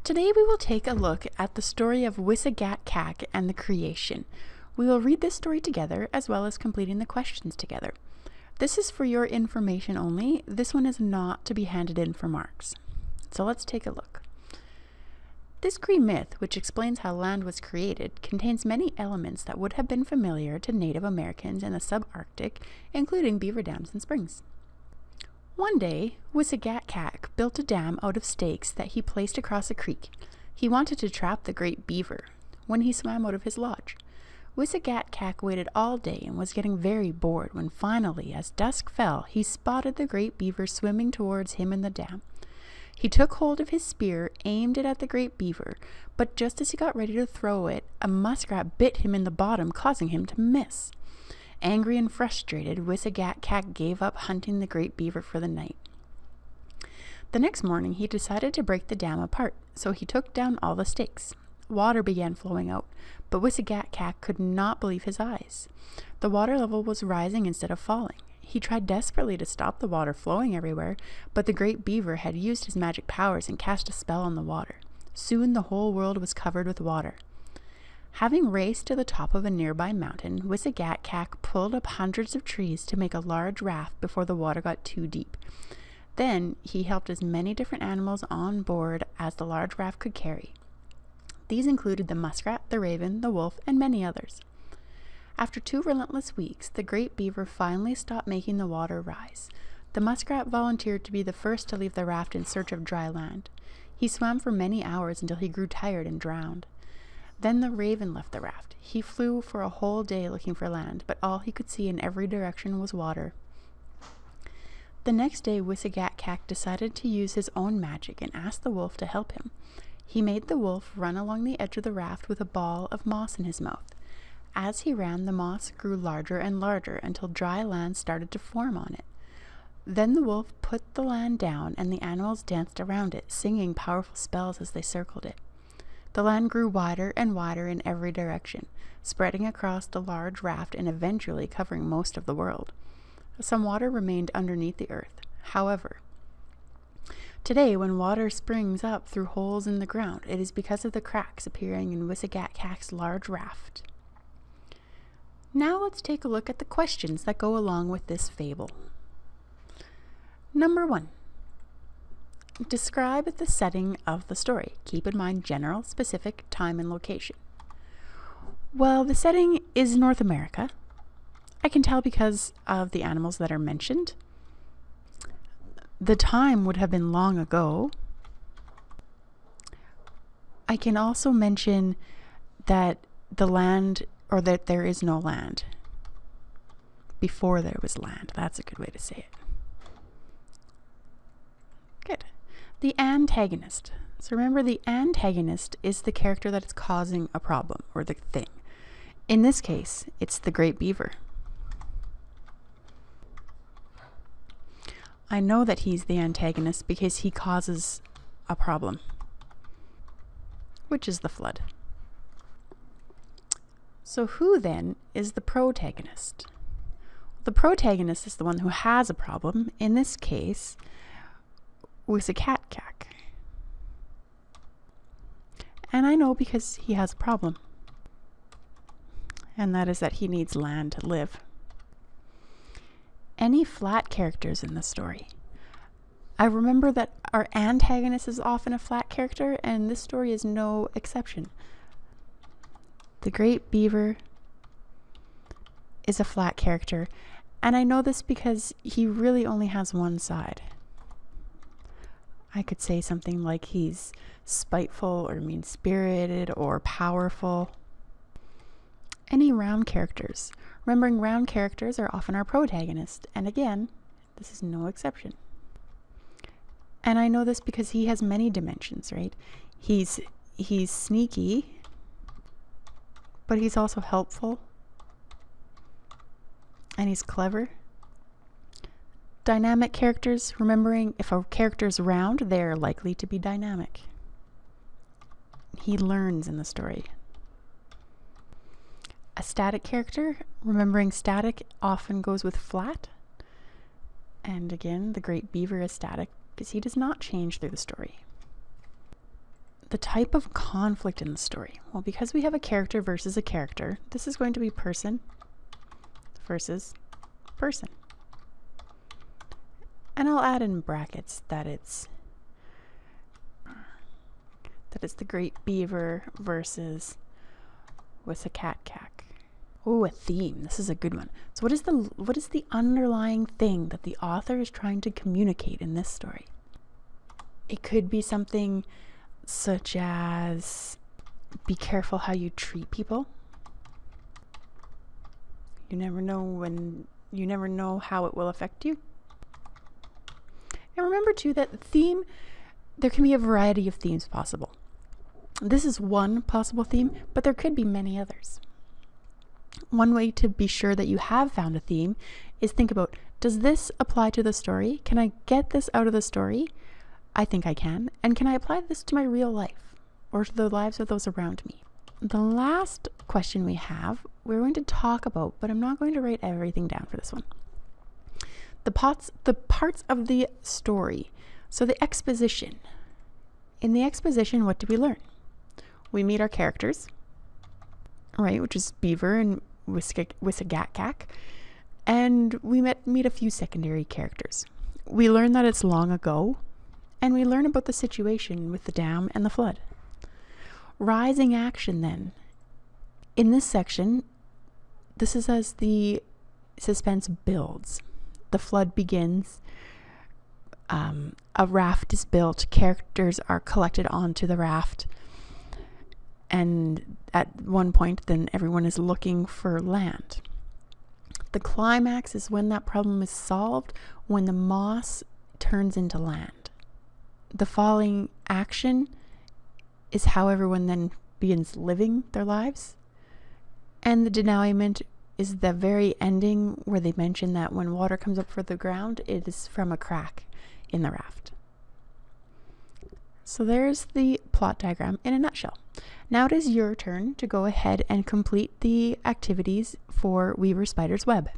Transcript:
Today we will take a look at the story of Wisagatcak and the creation. We will read this story together as well as completing the questions together. This is for your information only. This one is not to be handed in for marks. So let's take a look. This Cree myth, which explains how land was created, contains many elements that would have been familiar to Native Americans in the subarctic, including beaver dams and springs. One day, Wisagatcak built a dam out of stakes that he placed across a creek. He wanted to trap the great beaver when he swam out of his lodge. Wisagatcak waited all day and was getting very bored when finally, as dusk fell, he spotted the great beaver swimming towards him in the dam. He took hold of his spear, aimed it at the great beaver, but just as he got ready to throw it, a muskrat bit him in the bottom, causing him to miss. Angry and frustrated, Wisagatcak gave up hunting the great beaver for the night. The next morning, he decided to break the dam apart, so he took down all the stakes. Water began flowing out, but Wisagatcak could not believe his eyes. The water level was rising instead of falling. He tried desperately to stop the water flowing everywhere, but the great beaver had used his magic powers and cast a spell on the water. Soon the whole world was covered with water. Having raced to the top of a nearby mountain, Wisagatcak pulled up hundreds of trees to make a large raft before the water got too deep. Then he helped as many different animals on board as the large raft could carry. These included the muskrat, the raven, the wolf, and many others. After 2 relentless weeks, the great beaver finally stopped making the water rise. The muskrat volunteered to be the first to leave the raft in search of dry land. He swam for many hours until he grew tired and drowned. Then the raven left the raft. He flew for a whole day looking for land, but all he could see in every direction was water. The next day, Wisagatcak decided to use his own magic and asked the wolf to help him. He made the wolf run along the edge of the raft with a ball of moss in his mouth. As he ran, the moss grew larger and larger until dry land started to form on it. Then the wolf put the land down and the animals danced around it, singing powerful spells as they circled it. The land grew wider and wider in every direction, spreading across the large raft and eventually covering most of the world. Some water remained underneath the earth. However, today, when water springs up through holes in the ground, it is because of the cracks appearing in Wisagatcak's large raft. Now let's take a look at the questions that go along with this fable. Number 1. Describe the setting of the story. Keep in mind general, specific, time, and location. Well, the setting is North America. I can tell because of the animals that are mentioned. The time would have been long ago. I can also mention that the land, or that there is no land before there was land. That's a good way to say it. Good. The antagonist. So remember, the antagonist is the character that is causing a problem, or the thing. In this case, it's the great beaver. I know that he's the antagonist because he causes a problem, which is the flood. So who then is the protagonist? The protagonist is the one who has a problem, in this case, Wisagatcak. And I know because he has a problem. And that is that he needs land to live. Any flat characters in the story? I remember that our antagonist is often a flat character, and this story is no exception. The great beaver is a flat character, and I know this because he really only has one side. I could say something like he's spiteful or mean-spirited or powerful. Any round characters? Remembering round characters are often our protagonist, and again, this is no exception. And I know this because he has many dimensions, right? He's sneaky, but he's also helpful, and he's clever. Dynamic characters, remembering if a character's round, they're likely to be dynamic. He learns in the story. A static character, remembering static often goes with flat. And again, the great beaver is static because he does not change through the story. The type of conflict in the story. Well, because we have a character versus a character, this is going to be person versus person. And I'll add in brackets that it's the great beaver versus Wisagatcak. Oh, a theme. This is a good one. So what is the underlying thing that the author is trying to communicate in this story? It could be something such as be careful how you treat people. You never know how it will affect you. And remember too that theme, there can be a variety of themes possible. This is one possible theme, but there could be many others. One way to be sure that you have found a theme is think about, does this apply to the story? Can I get this out of the story? I think I can. And can I apply this to my real life or to the lives of those around me? The last question we have, we're going to talk about, but I'm not going to write everything down for this one. The parts of the story. So the exposition. In the exposition, what do we learn? We meet our characters, right, which is Beaver and Wisagatcak, and we meet a few secondary characters. We learn that it's long ago, and we learn about the situation with the dam and the flood. Rising action then. In this section, this is as the suspense builds. The flood begins, a raft is built, characters are collected onto the raft, and at one point then everyone is looking for land. The climax is when that problem is solved, when the moss turns into land. The falling action is how everyone then begins living their lives. And the denouement is the very ending where they mention that when water comes up from the ground, it is from a crack in the raft. So there's the plot diagram in a nutshell. Now it is your turn to go ahead and complete the activities for Weaver Spider's Web.